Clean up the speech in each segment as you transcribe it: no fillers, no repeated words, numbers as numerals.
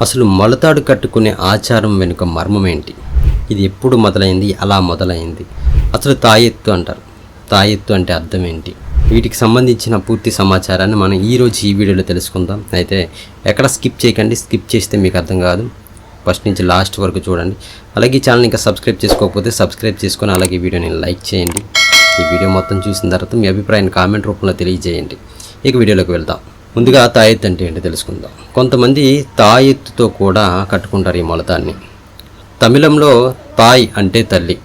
అసలు మొలతాడు కట్టుకునే ఆచారం వెనుక మర్మం ఏంటి? ఇది ఎప్పుడు మొదలైంది? అలా మొదలైంది? అసలు తాయెత్తు అంటారు. తాయెత్తు అంటే అర్థం ఏంటి? వీటికి సంబంధించిన పూర్తి సమాచారాన్ని మనం ఈరోజు ఈ వీడియోలో తెలుసుకుందాం. అయితే ఎక్కడ స్కిప్ చేయకండి. స్కిప్ చేస్తే మీకు అర్థం కాదు. ఫస్ట్ నుంచి లాస్ట్ వరకు చూడండి. అలాగే ఈ ఛానల్ ఇంకా సబ్స్క్రైబ్ చేసుకోకపోతే సబ్స్క్రైబ్ చేసుకొని అలాగే వీడియోని లైక్ చేయండి. ఈ వీడియో మొత్తం చూసిన తర్వాత మీ అభిప్రాయాన్ని కామెంట్ రూపంలో తెలియజేయండి. ఇక వీడియోలోకి వెళ్దాం. ముందుగా తాయెత్తు అంటే ఏంటో తెలుసుకుందాం. కొంతమంది తాయెత్తుతో కూడా కట్టుకుంటారు ఈ మొలతాన్ని. తమిళంలో తాయ్ అంటే తల్లి,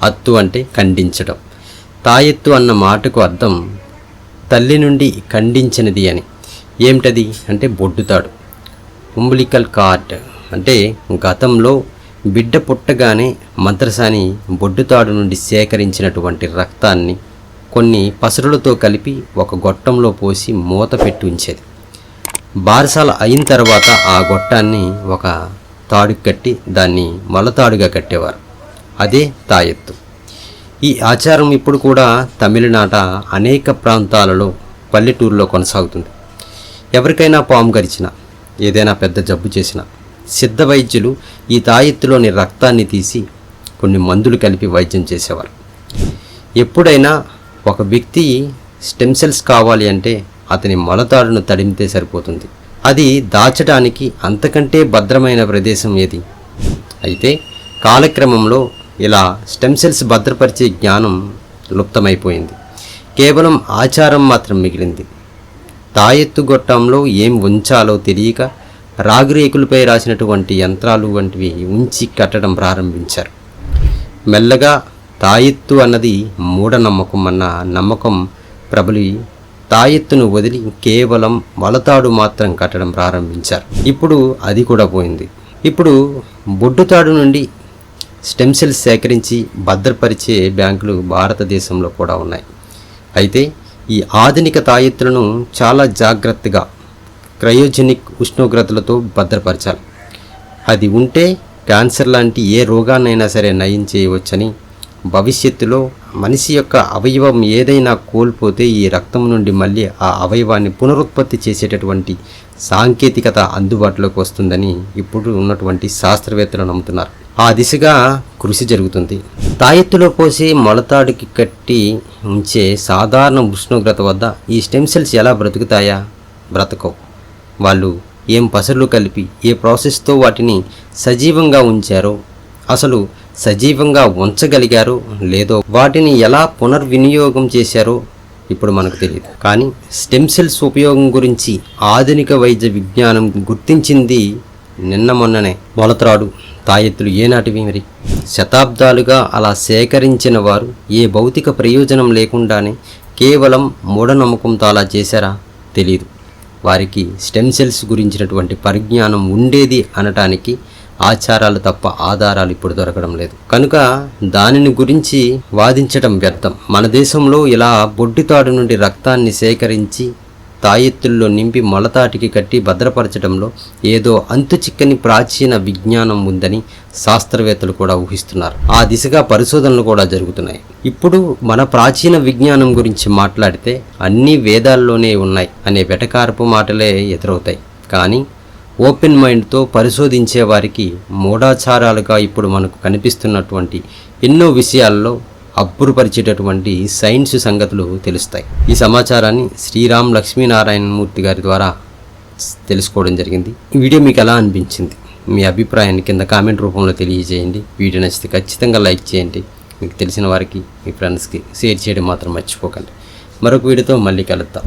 అత్తు అంటే ఖండించడం. తాయెత్తు అన్న మాటకు అర్థం తల్లి నుండి ఖండించినది అని. ఏమిటది అంటే బొడ్డుతాడు, ఉంబిలికల్ కార్డ్. అంటే గతంలో బిడ్డ పుట్టగానే మంత్రసాని బొడ్డుతాడు నుండి సేకరించినటువంటి రక్తాన్ని కొన్ని పసరులతో కలిపి ఒక గొట్టంలో పోసి మూత పెట్టి ఉంచేది. బారసాల అయిన తర్వాత ఆ గొట్టాన్ని ఒక తాడుకి కట్టి దాన్ని మొలతాడుగా కట్టేవారు. అదే తాయెత్తు. ఈ ఆచారం ఇప్పుడు కూడా తమిళనాట అనేక ప్రాంతాలలో పల్లెటూరులో కొనసాగుతుంది. ఎవరికైనా పాము కరిచినా, ఏదైనా పెద్ద జబ్బు చేసినా సిద్ధ వైద్యులు ఈ తాయెత్తులోని రక్తాన్ని తీసి కొన్ని మందులు కలిపి వైద్యం చేసేవారు. ఎప్పుడైనా ఒక వ్యక్తి స్టెమ్ సెల్స్ కావాలి అంటే అతని మొలతాడును తడిమితే సరిపోతుంది. అది దాచడానికి అంతకంటే భద్రమైన ప్రదేశం ఏది? అయితే కాలక్రమంలో ఇలా స్టెమ్ సెల్స్ భద్రపరిచే జ్ఞానం లుప్తమైపోయింది. కేవలం ఆచారం మాత్రం మిగిలింది. తాయెత్తు గొట్టంలో ఏం ఉంచాలో తెలియక రాగిరేకులపై రాసినటువంటి యంత్రాలు వంటివి ఉంచి కట్టడం ప్రారంభించారు. మెల్లగా తాయెత్తు అన్నది మూఢనమ్మకం అన్న నమ్మకం ప్రబలి తాయెత్తును వదిలి కేవలం మొలతాడు మాత్రం కట్టడం ప్రారంభించారు. ఇప్పుడు అది కూడా పోయింది. ఇప్పుడు బొడ్డుతాడు నుండి స్టెమ్ సెల్స్ సేకరించి భద్రపరిచే బ్యాంకులు భారతదేశంలో కూడా ఉన్నాయి. అయితే ఈ ఆధునిక తాయెత్తులను చాలా జాగ్రత్తగా క్రయోజెనిక్ ఉష్ణోగ్రతలతో భద్రపరచాలి. అది ఉంటే క్యాన్సర్ లాంటి ఏ రోగాన్నైనా సరే నయం చేయవచ్చని, భవిష్యత్తులో మనిషి యొక్క అవయవం ఏదైనా కోల్పోతే ఈ రక్తం నుండి మళ్ళీ ఆ అవయవాన్ని పునరుత్పత్తి చేసేటటువంటి సాంకేతికత అందుబాటులోకి వస్తుందని ఇప్పుడు ఉన్నటువంటి శాస్త్రవేత్తలు నమ్ముతున్నారు. ఆ దిశగా కృషి జరుగుతుంది. తాయెత్తులో పోసి మొలతాడికి కట్టి ఉంచే సాధారణ ఉష్ణోగ్రత వద్ద ఈ స్టెమ్ సెల్స్ ఎలా బ్రతుకుతాయా? బ్రతకవు. వాళ్ళు ఏం పసర్లు కలిపి ఏ ప్రాసెస్తో వాటిని సజీవంగా ఉంచారో, అసలు సజీవంగా ఉంచగలిగారో లేదో, వాటిని ఎలా పునర్వినియోగం చేశారో ఇప్పుడు మనకు తెలియదు. కానీ స్టెమ్ సెల్స్ ఉపయోగం గురించి ఆధునిక వైద్య విజ్ఞానం గుర్తించింది నిన్న మొన్ననే. మొలతాడు తాయెత్తులు ఏనాటివి మరి? శతాబ్దాలుగా అలా సేకరించిన వారు ఏ భౌతిక ప్రయోజనం లేకుండానే కేవలం మూఢనమ్మకంతో అలా చేశారా? తెలీదు. వారికి స్టెమ్ సెల్స్ గురించినటువంటి పరిజ్ఞానం ఉండేది అనటానికి ఆచారాలు తప్ప ఆధారాలు ఇప్పుడు దొరకడం లేదు. కనుక దానిని గురించి వాదించడం వ్యర్థం. మన దేశంలో ఇలా బొడ్డుతాడు నుండి రక్తాన్ని సేకరించి తాయెత్తుల్లో నింపి మొలతాటికి కట్టి భద్రపరచడంలో ఏదో అంతు చిక్కని ప్రాచీన విజ్ఞానం ఉందని శాస్త్రవేత్తలు కూడా ఊహిస్తున్నారు. ఆ దిశగా పరిశోధనలు కూడా జరుగుతున్నాయి. ఇప్పుడు మన ప్రాచీన విజ్ఞానం గురించి మాట్లాడితే అన్ని వేదాల్లోనే ఉన్నాయి అనే వెటకారపు మాటలే ఎదురవుతాయి. కానీ ఓపెన్ మైండ్తో పరిశోధించే వారికి మూఢాచారాలుగా ఇప్పుడు మనకు కనిపిస్తున్నటువంటి ఎన్నో విషయాల్లో అబ్బురుపరిచేటటువంటి సైన్స్ సంగతులు తెలుస్తాయి. ఈ సమాచారాన్ని శ్రీరామ్ లక్ష్మీనారాయణమూర్తి గారి ద్వారా తెలుసుకోవడం జరిగింది. ఈ వీడియో మీకు ఎలా అనిపించింది? మీ అభిప్రాయాన్ని కింద కామెంట్ రూపంలో తెలియజేయండి. వీడియో నచ్చితే ఖచ్చితంగా లైక్ చేయండి. మీకు తెలిసిన వారికి, మీ ఫ్రెండ్స్కి షేర్ చేయడం మాత్రం మర్చిపోకండి. మరొక వీడియోతో మళ్ళీ కలుద్దాం.